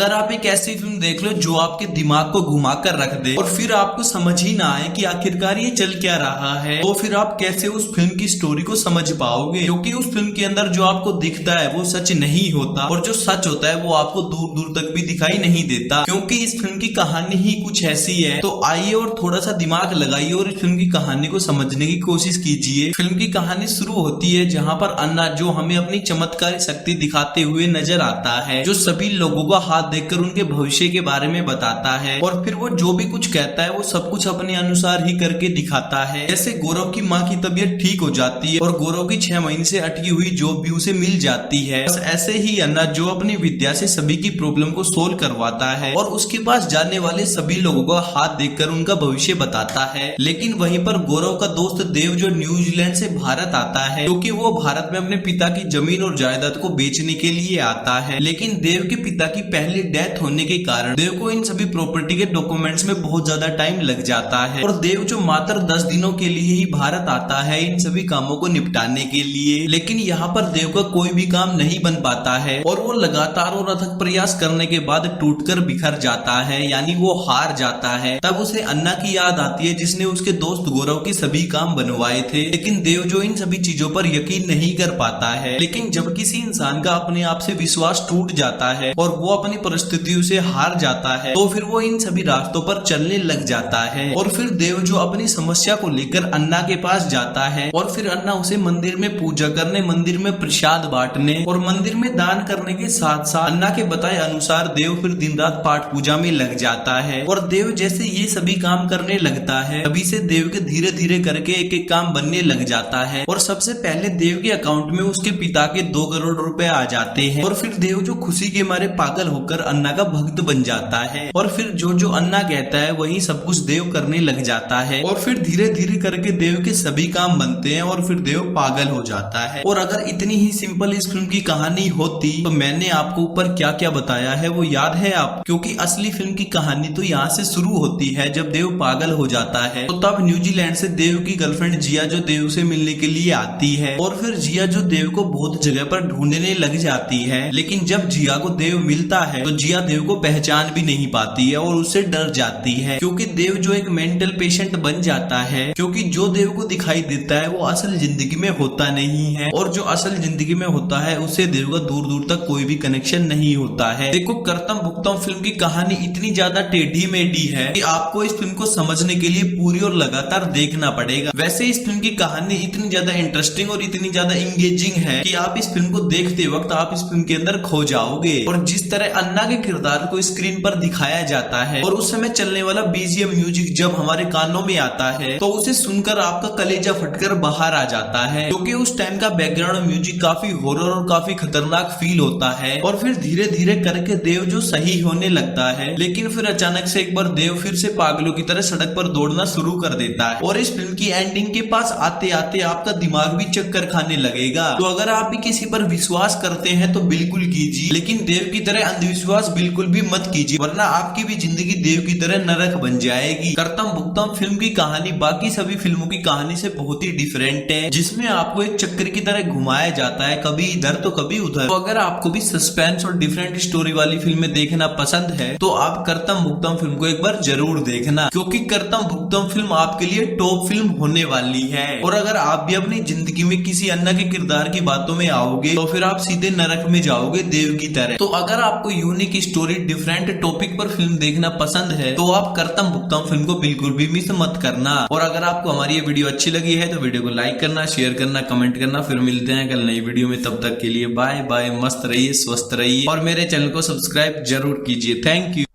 अगर आप एक ऐसी फिल्म देख लो जो आपके दिमाग को घुमा कर रख दे और फिर आपको समझ ही ना आए कि आखिरकार ये चल क्या रहा है, तो फिर आप कैसे उस फिल्म की स्टोरी को समझ पाओगे? क्योंकि उस फिल्म के अंदर जो आपको दिखता है वो सच नहीं होता और जो सच होता है वो आपको दूर दूर तक भी दिखाई नहीं देता, क्योंकि इस फिल्म की कहानी ही कुछ ऐसी है। तो आइए और थोड़ा सा दिमाग लगाइए और इस फिल्म की कहानी को समझने की कोशिश कीजिए। फिल्म की कहानी शुरू होती है जहाँ पर अन्ना, जो हमें अपनी चमत्कारी शक्ति दिखाते हुए नजर आता है, जो सभी लोगों का हाथ देखकर उनके भविष्य के बारे में बताता है और फिर वो जो भी कुछ कहता है वो सब कुछ अपने अनुसार ही करके दिखाता है। जैसे गौरव की माँ की तबीयत ठीक हो जाती है और गौरव की 6 महीने से अटकी हुई जॉब भी उसे मिल जाती है। बस ऐसे ही अन्ना, जो अपनी विद्या से सभी की प्रॉब्लम को सोल्व करवाता है और उसके पास जाने वाले सभी लोगों का हाथ देखकर उनका भविष्य बताता है। लेकिन वहीं पर गौरव का दोस्त देव, जो न्यूजीलैंड से भारत आता है क्योंकि वो भारत में अपने पिता की जमीन और जायदाद को बेचने के लिए आता है। लेकिन देव के पिता की पहली डेथ होने के कारण देव को इन सभी प्रॉपर्टी के डॉक्यूमेंट्स में बहुत ज्यादा टाइम लग जाता है और देव, जो मात्र 10 दिनों के लिए ही भारत आता है इन सभी कामों को निपटाने के लिए, लेकिन यहाँ पर देव का कोई भी काम नहीं बन पाता है और वो लगातार और अथक प्रयास करने के बाद टूटकर बिखर जाता है, यानी वो हार जाता है। तब उसे अन्ना की याद आती है जिसने उसके दोस्त गौरव के सभी काम बनवाए थे। लेकिन देव, जो इन सभी चीजों पर यकीन नहीं कर पाता है, लेकिन जब किसी इंसान का अपने आप से विश्वास टूट जाता है और वो अपनी परिस्थितियों से हार जाता है तो फिर वो इन सभी रास्तों पर चलने लग जाता है। और फिर देव, जो अपनी समस्या को लेकर अन्ना के पास जाता है और फिर अन्ना उसे मंदिर में पूजा करने, मंदिर में प्रसाद बांटने और मंदिर में दान करने के साथ साथ अन्ना के बताए अनुसार देव फिर दिन रात पाठ पूजा में लग जाता है। और देव जैसे ये सभी काम करने लगता है तभी से देव के धीरे धीरे करके एक एक काम बनने लग जाता है और सबसे पहले देव के अकाउंट में उसके पिता के 2 करोड़ रुपए आ जाते हैं और फिर देव, जो खुशी के मारे पागल होकर अन्ना का भक्त बन जाता है और फिर जो जो अन्ना कहता है वही सब कुछ देव करने लग जाता है और फिर धीरे धीरे करके देव के सभी काम बनते हैं और फिर देव पागल हो जाता है। और अगर इतनी ही सिंपल इस फिल्म की कहानी होती तो मैंने आपको ऊपर क्या क्या बताया है वो याद है आप? क्योंकि असली फिल्म की कहानी तो यहाँ से शुरू होती है जब देव पागल हो जाता है। तो तब न्यूजीलैंड से देव की गर्लफ्रेंड जिया, जो देव से मिलने के लिए आती है और फिर जिया, जो देव को बहुत जगह पर ढूंढने लग जाती है, लेकिन जब जिया को देव मिलता है तो जिया देव को पहचान भी नहीं पाती है और उससे डर जाती है क्योंकि देव जो एक मेंटल पेशेंट बन जाता है, क्योंकि जो देव को दिखाई देता है वो असल जिंदगी में होता नहीं है और जो असल जिंदगी में होता है उससे देव का दूर दूर तक कोई भी कनेक्शन नहीं होता है। देखो, कर्तम भुक्तम फिल्म की कहानी इतनी ज्यादा टेढ़ी मेढ़ी है कि आपको इस फिल्म को समझने के लिए पूरी और लगातार देखना पड़ेगा। वैसे इस फिल्म की कहानी इतनी ज्यादा इंटरेस्टिंग और इतनी ज्यादा इंगेजिंग है कि आप इस फिल्म को देखते वक्त आप इस फिल्म के अंदर खो जाओगे। और जिस तरह अन्ना के किरदार को स्क्रीन पर दिखाया जाता है और उस समय चलने वाला बीजीएम म्यूजिक जब हमारे कानों में आता है तो उसे सुनकर आपका कलेजा फटकर बाहर आ जाता है, क्योंकि उस टाइम का बैकग्राउंड म्यूजिक काफी हॉरर और काफी खतरनाक फील होता है। और फिर धीरे धीरे करके देव जो सही होने लगता है, लेकिन फिर अचानक से एक बार देव फिर से पागलों की तरह सड़क पर दौड़ना शुरू कर देता है और इस फिल्म की एंडिंग के पास आते आते आपका दिमाग भी चक्कर खाने लगेगा। तो अगर आप भी किसी पर विश्वास करते हैं तो बिल्कुल कीजिए, लेकिन देव की तरह अंधविश्वास बिल्कुल भी मत कीजिए, वरना आपकी भी जिंदगी देव की तरह नरक बन जाएगी। कर्तम भुक्तम फिल्म की कहानी बाकी सभी फिल्मों की कहानी से बहुत ही डिफरेंट है, जिसमें आपको एक चक्कर की तरह घुमाया जाता है, कभी इधर तो कभी उधर। तो अगर आपको भी सस्पेंस और डिफरेंट स्टोरी वाली फिल्में देखना पसंद है तो आप कर्तम भुक्तम फिल्म को एक बार जरूर देखना, क्योंकि कर्तम भुक्तम फिल्म आपके लिए टॉप फिल्म होने वाली है। और अगर आप भी अपनी जिंदगी में किसी अन्ना के किरदार की बातों में आओगे तो फिर आप सीधे नरक में जाओगे देव की तरह। तो अगर आपको यूनिक स्टोरी, डिफरेंट टॉपिक पर फिल्म देखना पसंद है तो आप कर्तम भुक्तम फिल्म को बिल्कुल भी मिस मत करना। और अगर आपको हमारी ये वीडियो अच्छी लगी है तो वीडियो को लाइक करना, शेयर करना, कमेंट करना। फिर मिलते हैं कल नई वीडियो में, तब तक के लिए बाय बाय। मस्त रहिए, स्वस्थ रहिए और मेरे चैनल को सब्सक्राइब जरूर कीजिए। Thank you.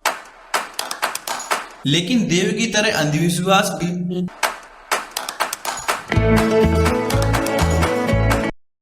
लेकिन देव की तरह अंधविश्वास भी